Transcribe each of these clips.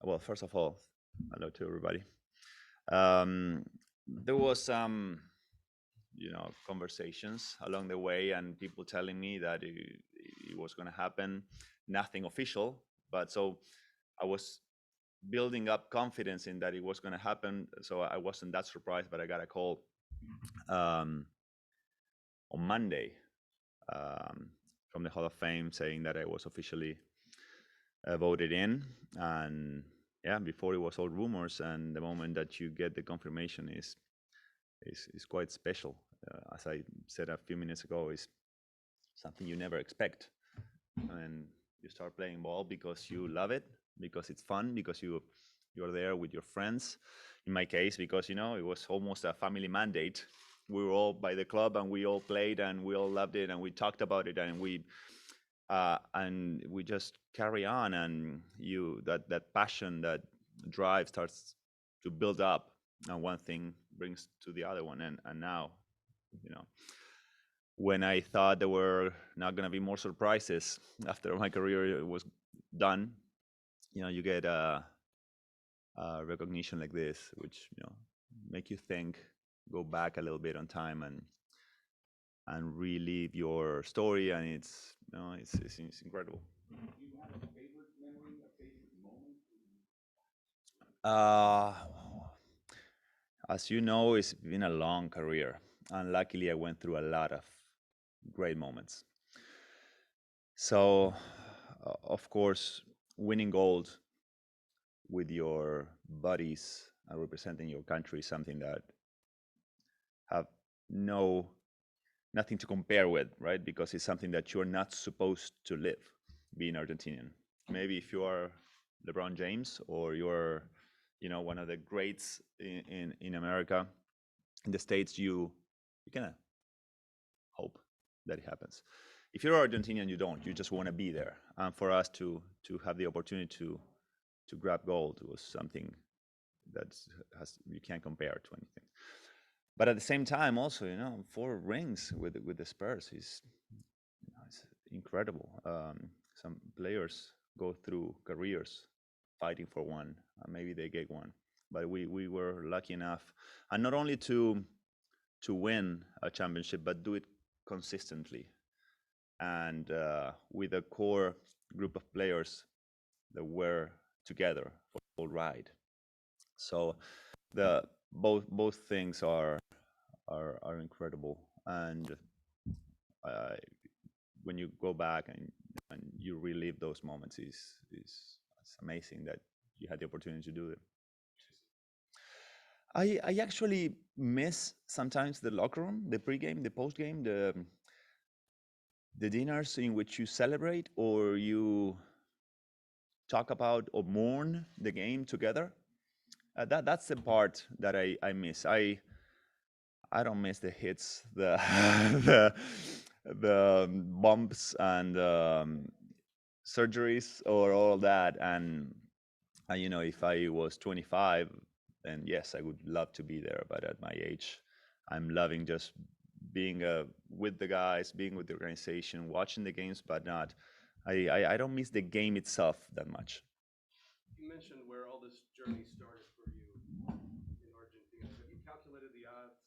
Well, first of all, hello to everybody. Um, there was some, conversations along the way, and people telling me that it was going to happen. Nothing official, but so I was building up confidence in that it was going to happen. So I wasn't that surprised, but I got a call um, on Monday um, from the Hall of Fame saying that I was officially voted in, and yeah, before it was all rumors, and the moment that you get the confirmation is quite special. As I said a few minutes ago, is something you never expect, and you start playing ball because you love it, because it's fun, because you're there with your friends. In my case, because it was almost a family mandate. We were all by the club, and we all played, and we all loved it, and we talked about it, and we just carry on, and that passion, that drive starts to build up, and one thing brings to the other one, and now, you know when I thought there were not going to be more surprises after my career was done, you get a recognition like this, which make you think, go back a little bit on time, and relive your story, and it's incredible. Uh, as you know, it's been a long career, and luckily I went through a lot of great moments. So, of course, winning gold with your buddies and representing your country is something that have no nothing to compare with, right? Because it's something that you're not supposed to live, being Argentinian. Maybe if you are LeBron James, or you're, one of the greats in America, in the States, you kind of hope that it happens. If you're Argentinian, you don't. You just want to be there. And for us to have the opportunity to grab gold was something that you can't compare to anything. But at the same time, also, 4 rings with the Spurs is, it's incredible. Some players go through careers fighting for one. Maybe they get one, but we were lucky enough, and not only to win a championship, but do it consistently, and with a core group of players that were together for the whole ride. So the both things are incredible, and uh, when you go back and you relive those moments, is it's amazing that you had the opportunity to do it. I actually miss sometimes the locker room, the pregame, the postgame, the dinners in which you celebrate, or you talk about or mourn the game together. That's the part that I miss. I don't miss the hits, the the the bumps, and surgeries, or all that. And if I was 25, then yes, I would love to be there. But at my age, I'm loving just being with the guys, being with the organization, watching the games, but not. I don't miss the game itself that much. You mentioned where all this journey started for you in Argentina. Have you calculated the odds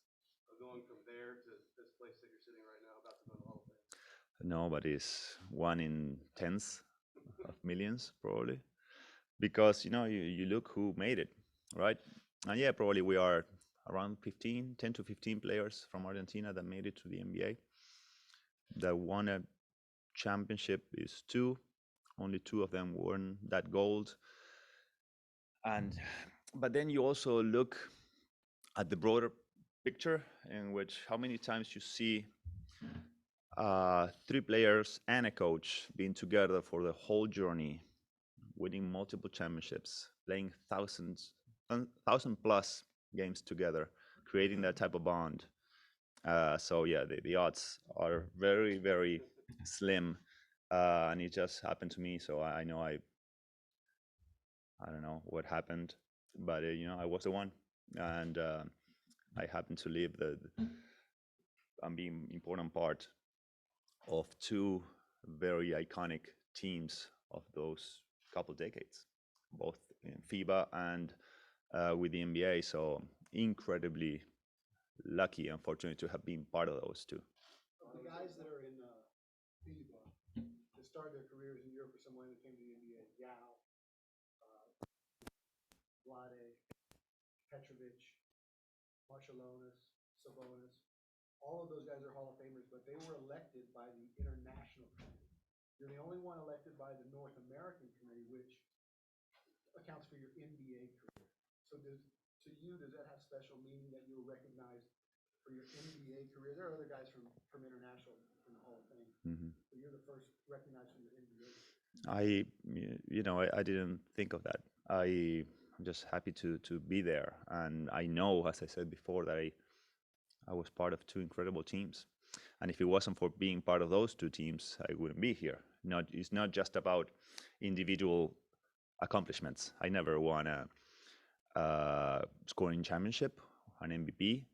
of going from there to this place that you're sitting right now, about to go to the Hall of Fame? Nobody's one in tens of millions, probably, because you look who made it, right? And yeah, probably we are around 10 to 15 players from Argentina that made it to the NBA. That won a championship is two. Only two of them won that gold. And but then you also look at the broader picture, in which how many times you see three players and a coach being together for the whole journey, winning multiple championships, playing thousand plus games together, creating that type of bond. So yeah, the odds are very, very slim, and it just happened to me. So I know I don't know what happened, but I was the one, and I happened to live and be important part of two very iconic teams of those couple decades. both in FIBA and with the NBA. So incredibly lucky and fortunate to have been part of those two. Of the guys that are in FIBA that started their careers in Europe or somewhere that came to the NBA, Yao, Vlade, Petrovic, Marciulionis, Sabonis, all of those guys are Hall of Famers, but they were elected by the international committee. You're the only one elected by the North American committee, which accounts for your NBA career. So to you, does that have special meaning that you were recognized for your NBA career? There are other guys from international in the Hall of Fame, but you're the first recognized for your NBA career. I didn't think of that. I'm just happy to be there, and I know, as I said before, that I was part of two incredible teams, and if it wasn't for being part of those two teams, I wouldn't be here. It's not just about individual accomplishments. I never won a scoring championship, an MVP,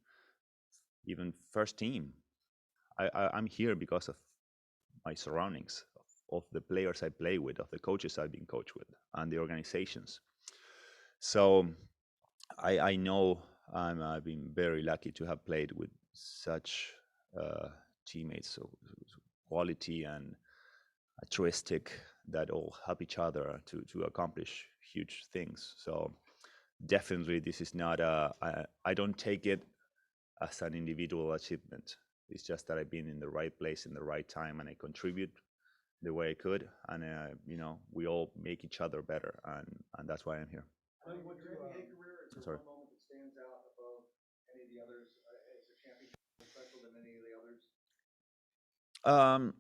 even first team. I'm here because of my surroundings, of the players I play with, of the coaches I've been coached with, and the organizations. So I know I've been very lucky to have played with such teammates, so quality and altruistic, that all help each other to accomplish huge things. So definitely, this is not I don't take it as an individual achievement. It's just that I've been in the right place in the right time, and I contribute the way I could, and we all make each other better, and that's why I'm here. What's your NBA career? Is there Sorry. one moment that stands out above any of the others? Is a championship more special than any of the others?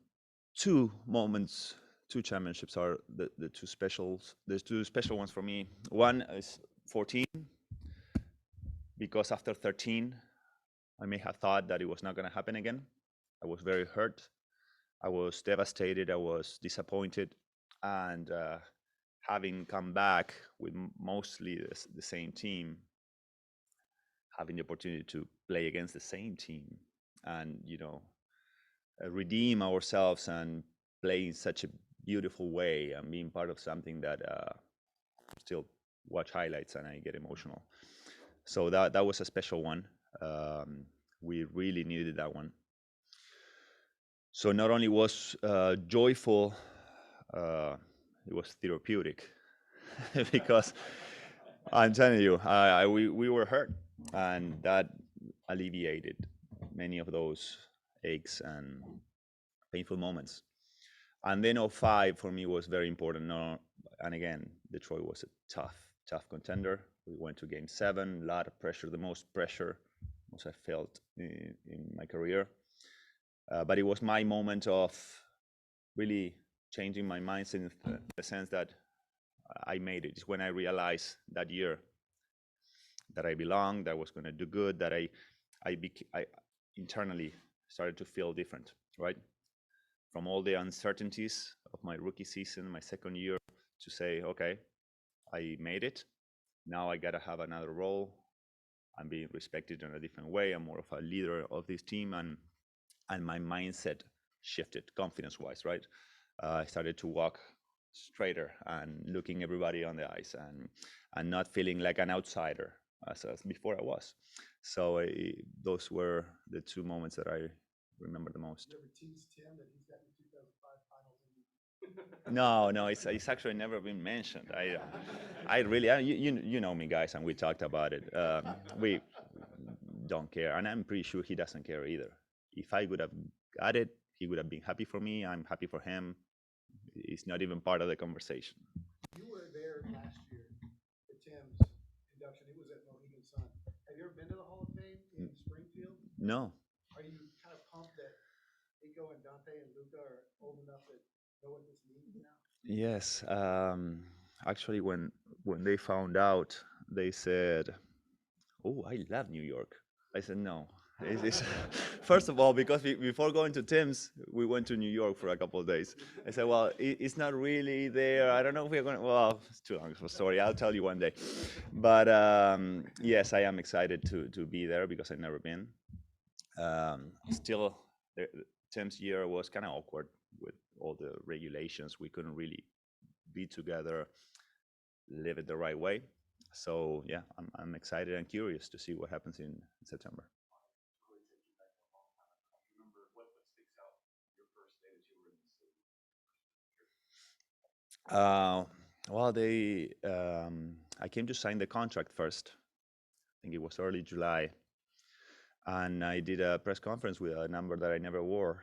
Two moments, two championships are the two specials. There's two special ones for me. One is 14, because after 13, I may have thought that it was not going to happen again. I was very hurt. I was devastated. I was disappointed. And having come back with mostly the same team, having the opportunity to play against the same team and, redeem ourselves and play in such a beautiful way and being part of something that still watch highlights and I get emotional. So that was a special one. We really needed that one. So not only was joyful, it was therapeutic because I'm telling you, we were hurt, and that alleviated many of those aches and painful moments. And then 05 for me was very important. No, and again, Detroit was a tough contender. We went to Game 7, a lot of pressure, the most pressure I felt in my career. But it was my moment of really changing my mindset in the sense that I made it. It's when I realized that year that I belonged, that I was going to do good, that I internally started to feel different, right? From all the uncertainties of my rookie season, my second year, to say, okay, I made it. Now I got to have another role. I'm being respected in a different way. I'm more of a leader of this team, and my mindset shifted confidence-wise, right? I started to walk straighter and looking everybody on the eyes, and not feeling like an outsider as before I was. So those were the two moments that I remember the most. You ever tease Tim that he's got the 2005 Finals MVP? No, it's actually never been mentioned. I really, you know me, guys, and we talked about it. We don't care, and I'm pretty sure he doesn't care either. If I would have got it, he would have been happy for me. I'm happy for him. It's not even part of the conversation. You were there last year at Tim's induction. It was at Mohegan Sun. Have you ever been to the Hall of Fame in Springfield? No. Are you kind of pumped that Nico and Dante and Luca are old enough to know what this means now? Yes. Actually, when they found out, they said, "Oh, I love New York." I said, "No." It's first of all, because before going to Tim's, we went to New York for a couple of days. I said, "Well, it's not really there. I don't know if we're going to." Well, it's too long of a story. I'll tell you one day. But yes, I am excited to be there because I've never been. Still, Tim's year was kind of awkward with all the regulations. We couldn't really be together. live it the right way. So yeah, I'm excited and curious to see what happens in September. Really takes you back a long time. You remember what sticks out your first day that you were in the city? Uh, well, I came to sign the contract first. I think it was early July, and I did a press conference with a number that I never wore.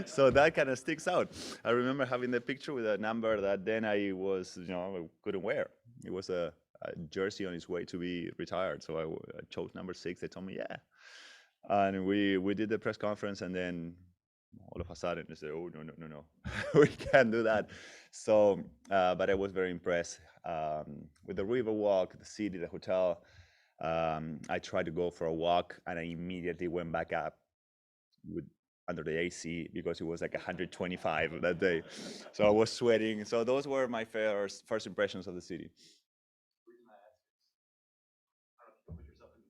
So that kind of sticks out. I remember having the picture with a number that then I couldn't wear. It was a jersey on its way to be retired, so I chose number 6. They told me, yeah, and we did the press conference, and then all of a sudden they said, oh, no, we can't do that. So, but I was very impressed with the river walk, the city, the hotel. I tried to go for a walk, and I immediately went back up with under the AC because it was like 125 that day. So I was sweating. So those were my first impressions of the city. The reason I ask is, I don't know if you can put yourself in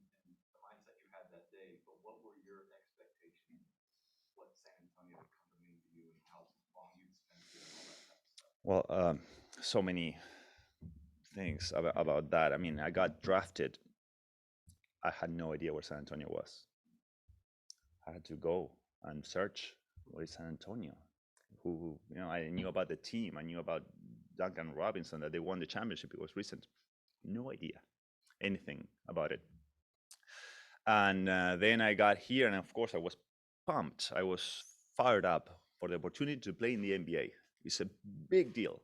the mindset you had that day, but what were your expectations? What San Antonio would come to mean to you, and how long you'd spend here, and all that type of stuff? Well, so many things about that. I mean, I got drafted. I had no idea where San Antonio was. I had to go and search where is San Antonio. I knew about the team. I knew about Duncan Robinson, that they won the championship. It was recent. No idea anything about it. And then I got here, and of course I was pumped. I was fired up for the opportunity to play in the NBA. It's a big deal.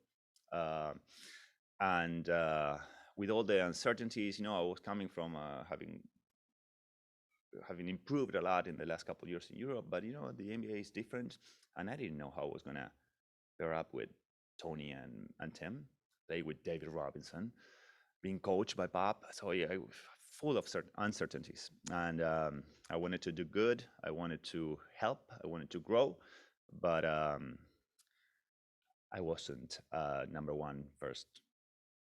And with all the uncertainties, I was coming from having improved a lot in the last couple of years in Europe, but the NBA is different, and I didn't know how I was gonna pair up with Tony and Tim, play with David Robinson, being coached by Bob. So yeah, I was full of uncertainties, and I wanted to do good. I wanted to help. I wanted to grow, but I wasn't number one first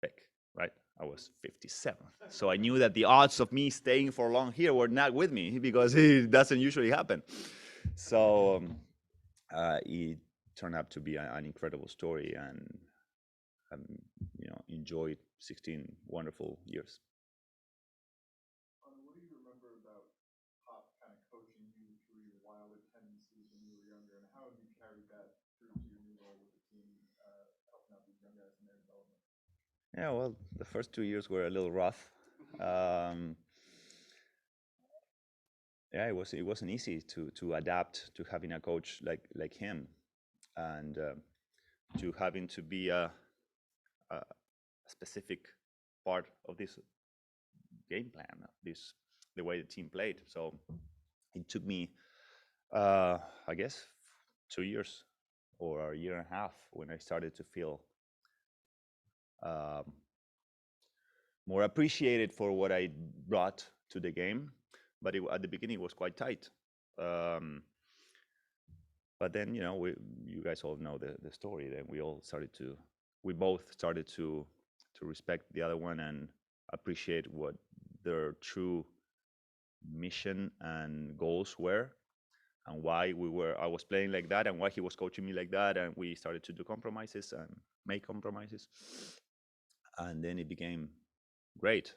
pick, right? I was 57th. So I knew that the odds of me staying for long here were not with me because it doesn't usually happen. So it turned out to be an incredible story, and enjoyed 16 wonderful years. What do you remember about Pop kind of coaching you through your wildest tendencies when you were younger, and how have you carried that through to your new role with the team, helping out these young guys in their development? Yeah, well, the first 2 years were a little rough. Yeah, it wasn't easy to adapt to having a coach like him, and to having to be a specific part of this game plan, the way the team played. So it took me, I guess, 2 years or a year and a half when I started to feel more appreciated for what I brought to the game. But at the beginning, it was quite tight. But then, you guys all know the story. Then we both started to respect the other one and appreciate what their true mission and goals were, and why I was playing like that, and why he was coaching me like that, and we started to do compromises and make compromises, and then it became great.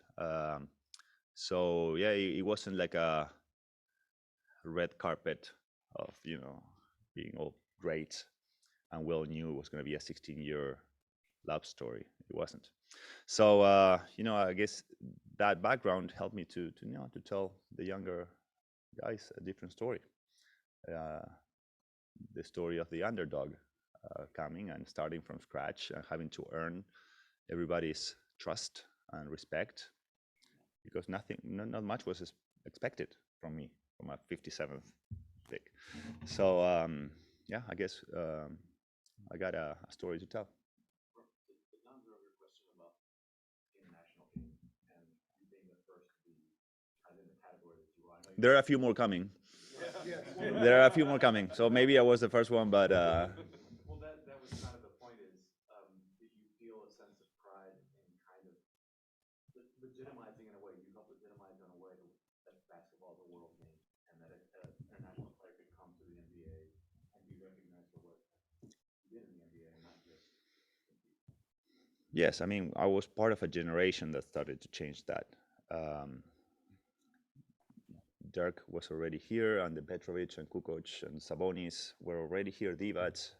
So yeah, it wasn't like a red carpet of being all great, and we all knew it was going to be a 16-year love story. It wasn't. So I guess that background helped me to tell the younger guys a different story, the story of the underdog, coming and starting from scratch and having to earn everybody's trust and respect, because not much was expected from me, from a 57th pick. So yeah, I guess I got a story to tell. To answer your question about international team and you being the first to be kind of in the category that you are, I know There are a few more coming. Yes. There are a few more coming. So maybe I was the first one, but well, that was kind of the point. Is did you feel a sense of pride in kind of legitimizing in a way? You helped legitimize in a way that basketball is a world game, and that an international player could come to the NBA and be recognized for what he did in the NBA, and not just compete. Yes, I mean, I was part of a generation that started to change that. Um, Dirk was already here, and the Petrovic and Kukoc and Sabonis were already here. Divac,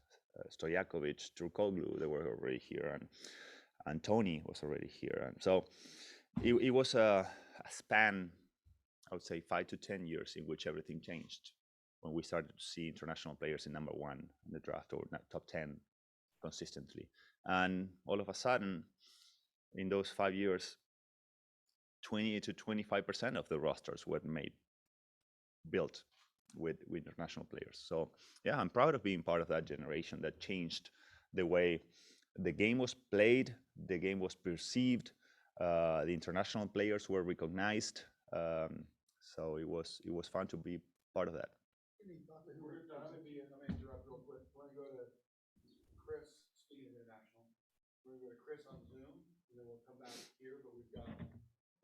Stojakovic, Turkoglu, they were already here, and Tony was already here. And so it was a span, I would say, 5 to 10 years in which everything changed. When we started to see international players in number one in the draft or top 10 consistently. And all of a sudden, in those 5 years, 20 to 25% of the rosters were built with international players. So yeah, I'm proud of being part of that generation that changed the way the game was played, the game was perceived, the international players were recognized. So it was fun to be part of that. We're done. Let me interrupt real quick. We're gonna go to Chris, speaking of international. We're gonna go to Chris on Zoom, and then we'll come back here, but we've got a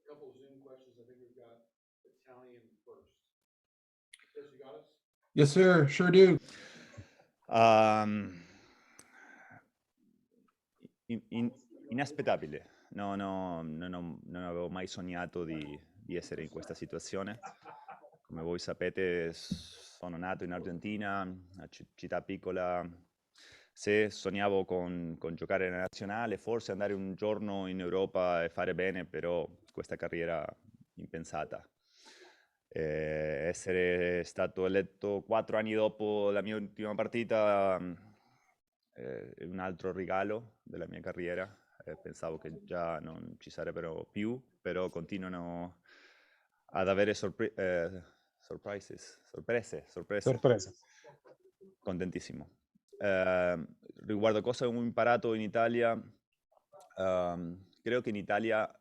couple of Zoom questions. I think we've got Italian first. Chris, you got us? Yes, sir. Sure do. Inaspettabile. Non avevo mai sognato di essere in questa situazione. Come voi sapete, sono nato in Argentina, una città piccola. Se sognavo con giocare nella nazionale, forse andare un giorno in Europa e fare bene, però questa carriera impensata. Essere stato eletto 4 anni dopo la mia ultima partita è un altro regalo della mia carriera. Pensavo che già non ci sarebbero più, però continuano ad avere sorprese. Sorpresa. Contentissimo. Riguardo cosa ho imparato in Italia, credo che in Italia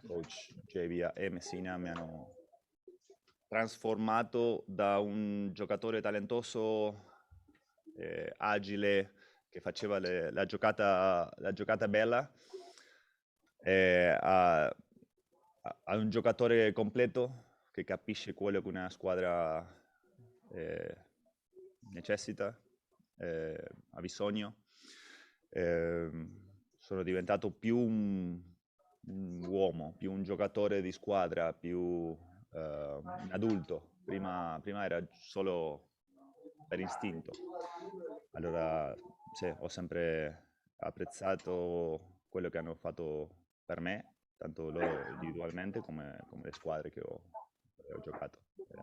coach JV e Messina mi hanno trasformato da un giocatore talentoso, agile, che faceva la giocata bella, a un giocatore completo che capisce quello che una squadra necessita, ha bisogno. Sono diventato più un uomo, più un giocatore di squadra, più un adulto. Prima era solo per istinto. Allora, sì, ho sempre apprezzato quello che hanno fatto per me, tanto loro individualmente come le squadre che ho giocato. È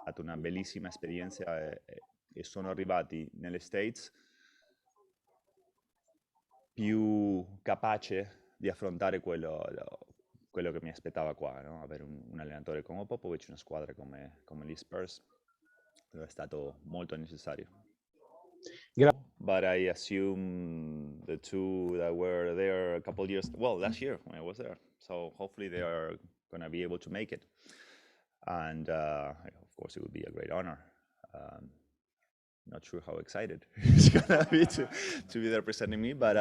stata una bellissima esperienza e sono arrivati nelle States più capace di affrontare quello che mi aspettava qua, no? Avere un allenatore come Popovic, una squadra come gli Spurs, è stato molto necessario. But I assume the two that were there a couple years, well, last year when I was there. So hopefully they are going to be able to make it. And of course, it would be a great honor. Not sure how excited it's going to be to be there presenting me, but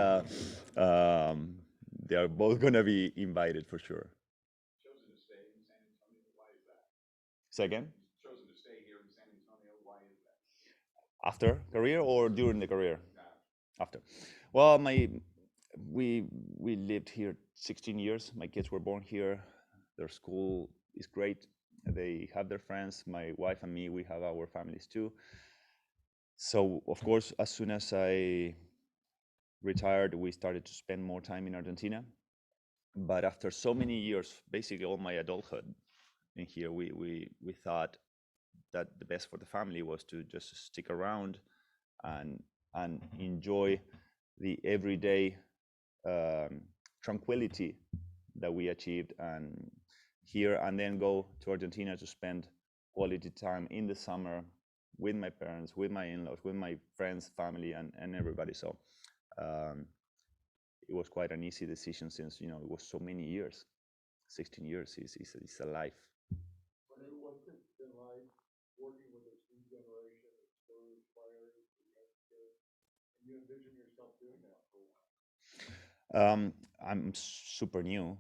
they are both going to be invited for sure. Chosen to stay in San Antonio. Why is that? Say again? Chosen to stay here in San Antonio. Why is that? After career or during the career? After. Well, we lived here 16 years. My kids were born here. Their school is great. They have their friends. My wife and me, we have our families too. So, of course, as soon as I retired, we started to spend more time in Argentina. But after so many years, basically all my adulthood in here, we thought that the best for the family was to just stick around and enjoy the everyday tranquility that we achieved here, and then go to Argentina to spend quality time in the summer with my parents, with my in-laws, with my friends, family, and everybody. So it was quite an easy decision since, it was so many years. 16 years is a life. What's it been like working with this new generation of Spurs players? And you envision yourself doing that for a while? I'm super new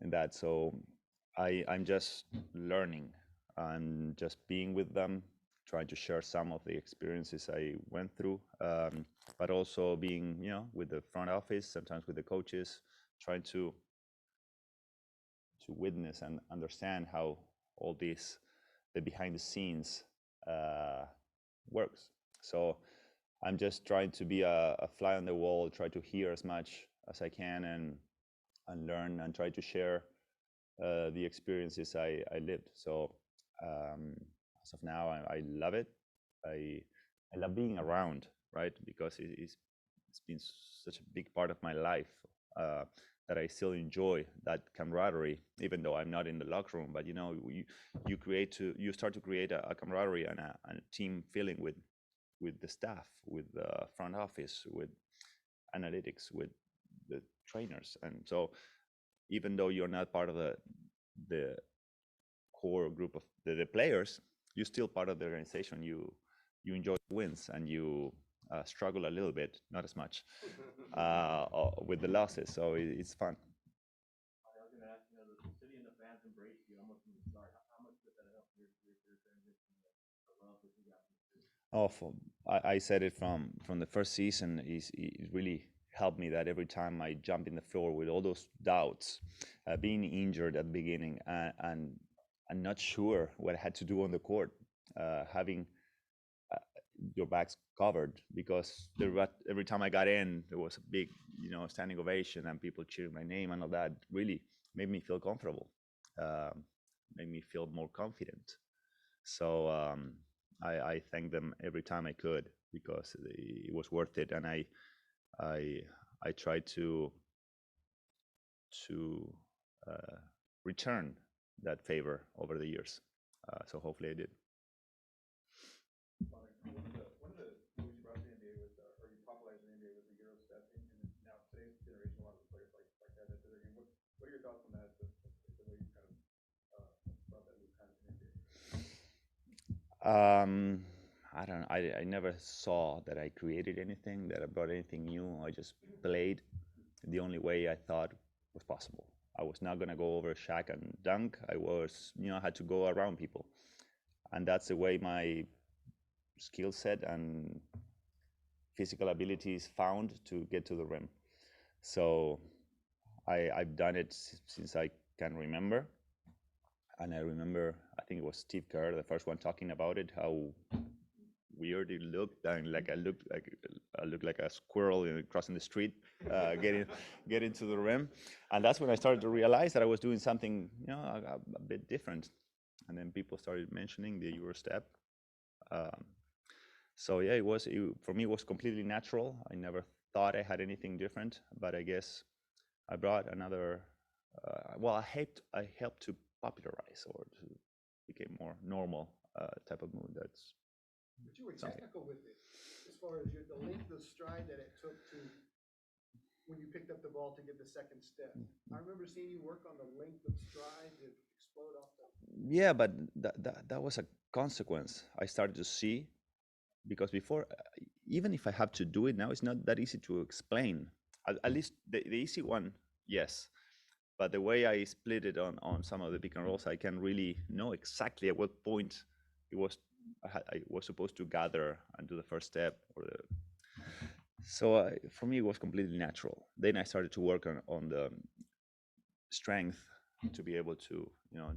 in that, so I'm just learning and just being with them, trying to share some of the experiences I went through, but also being, with the front office, sometimes with the coaches, trying to witness and understand how all this, the behind the scenes, works. So I'm just trying to be a fly on the wall, try to hear as much as I can and learn and try to share the experiences I lived. So as of now, I love it. I love being around, right? Because it's been such a big part of my life that I still enjoy that camaraderie, even though I'm not in the locker room. But you start to create a camaraderie and a team feeling with the staff, with the front office, with analytics, with the trainers, and so even though you're not part of the core group of the players, you're still part of the organization. You enjoy wins and you struggle a little bit, not as much, with the losses. So it's fun. I was going to ask, the city and the fans embraced you almost from the start. How much did that help your transition, the love that you got from the city? I said it from the first season. It really helped me that every time I jump in the floor with all those doubts, being injured at the beginning and not sure what I had to do on the court, having your back's covered, because every time I got in, there was a big, standing ovation and people cheering my name and all that. Really made me feel comfortable, made me feel more confident. So I thank them every time I could, because it was worth it, and I tried to return that favor over the years. So hopefully I did. One of the moves you brought to the NBA was, or you popularized the NBA, was the Euro step, and now today's generation, a lot of the players like that into their game. What are your thoughts on that? The way you kind of brought that move kind of to the NBA. I don't know. I never saw that I created anything, that I brought anything new. I just played the only way I thought was possible. I was not gonna go over Shaq and dunk. I was, I had to go around people, and that's the way my skill set and physical abilities found to get to the rim. So I've done it since I can remember. And I remember, I think it was Steve Kerr, the first one, talking about it, how weird it looked, and like I looked like a squirrel crossing the street, getting to the rim. And that's when I started to realize that I was doing something, a bit different. And then people started mentioning the Euro step. So yeah, for me, it was completely natural. I never thought I had anything different, but I guess I brought another. I helped to popularize or to become more normal type of mood. That's. But you were something. technical with it, as far as the length of stride that it took to when you picked up the ball to get the second step. I remember seeing you work on the length of stride to explode off the. Yeah, but that was a consequence I started to see, because before, even if I have to do it now, it's not that easy to explain. At least the easy one, yes. But the way I split it on some of the pick and rolls, I can really know exactly at what point it was I was supposed to gather and do the first step. So for me, it was completely natural. Then I started to work on the strength to be able to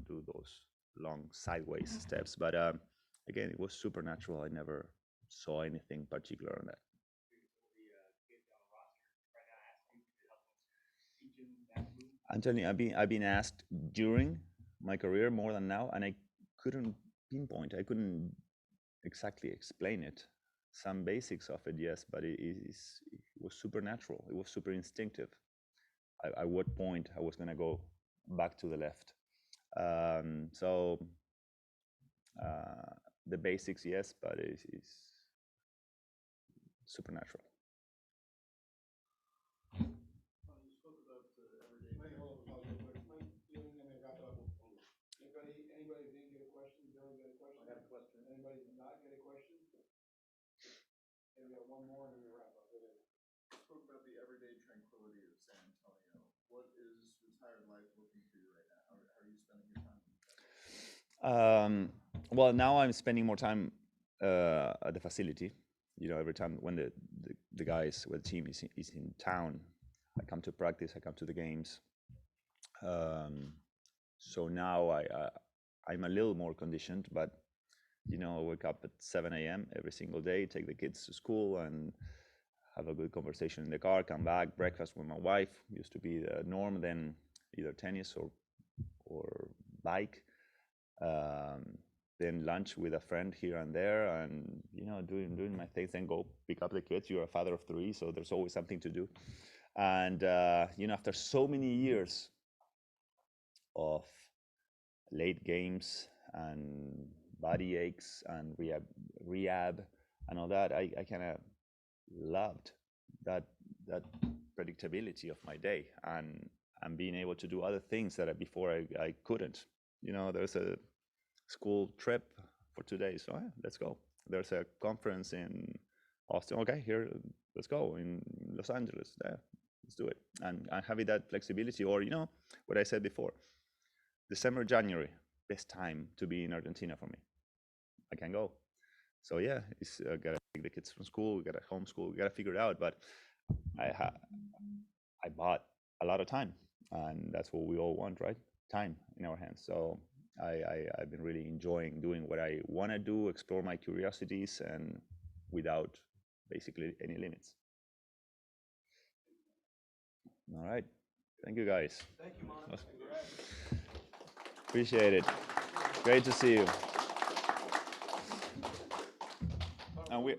do those long sideways steps. But again, it was super natural. I never saw anything particular on that. Anthony, I've been asked during my career more than now, and I couldn't pinpoint. I couldn't exactly explain it. Some basics of it, yes, but it was super natural. It was super instinctive. At what point I was gonna go back to the left. So the basics, yes, but it's supernatural. Anybody didn't get a question? Dylan got a question? I got a question. Anybody did not get a question? And we got one more and then we wrap up. Spoke about the everyday tranquility of San Antonio. What is retired life looking for you right now? How are you spending your time? Well, now I'm spending more time at the facility. You know, every time when the guys, well, the team is in town, I come to practice, I come to the games. So now I'm a little more conditioned, but you know, I wake up at 7 a.m. every single day, take the kids to school, and have a good conversation in the car. Come back, breakfast with my wife used to be the norm. Then either tennis or bike. Then lunch with a friend here and there, and you know, doing my things. Then go pick up the kids. You're a father of 3, so there's always something to do. And you know, after so many years of late games and body aches and rehab and all that, I kind of loved that predictability of my day and being able to do other things that before I couldn't. You know, there's a school trip for 2 days, so yeah, let's go. There's a conference in Austin, okay, here, let's go. In Los Angeles, there, let's do it. And having that flexibility, or you know, what I said before, December, January, best time to be in Argentina for me. I can go. So yeah, it's gotta take the kids from school, we gotta homeschool, we gotta figure it out. But I bought a lot of time, and that's what we all want, right? Time in our hands. So I've been really enjoying doing what I want to do, explore my curiosities, and without basically any limits. All right, thank you guys. Thank you, Manu. Congrats. Appreciate it. Great to see you. And we.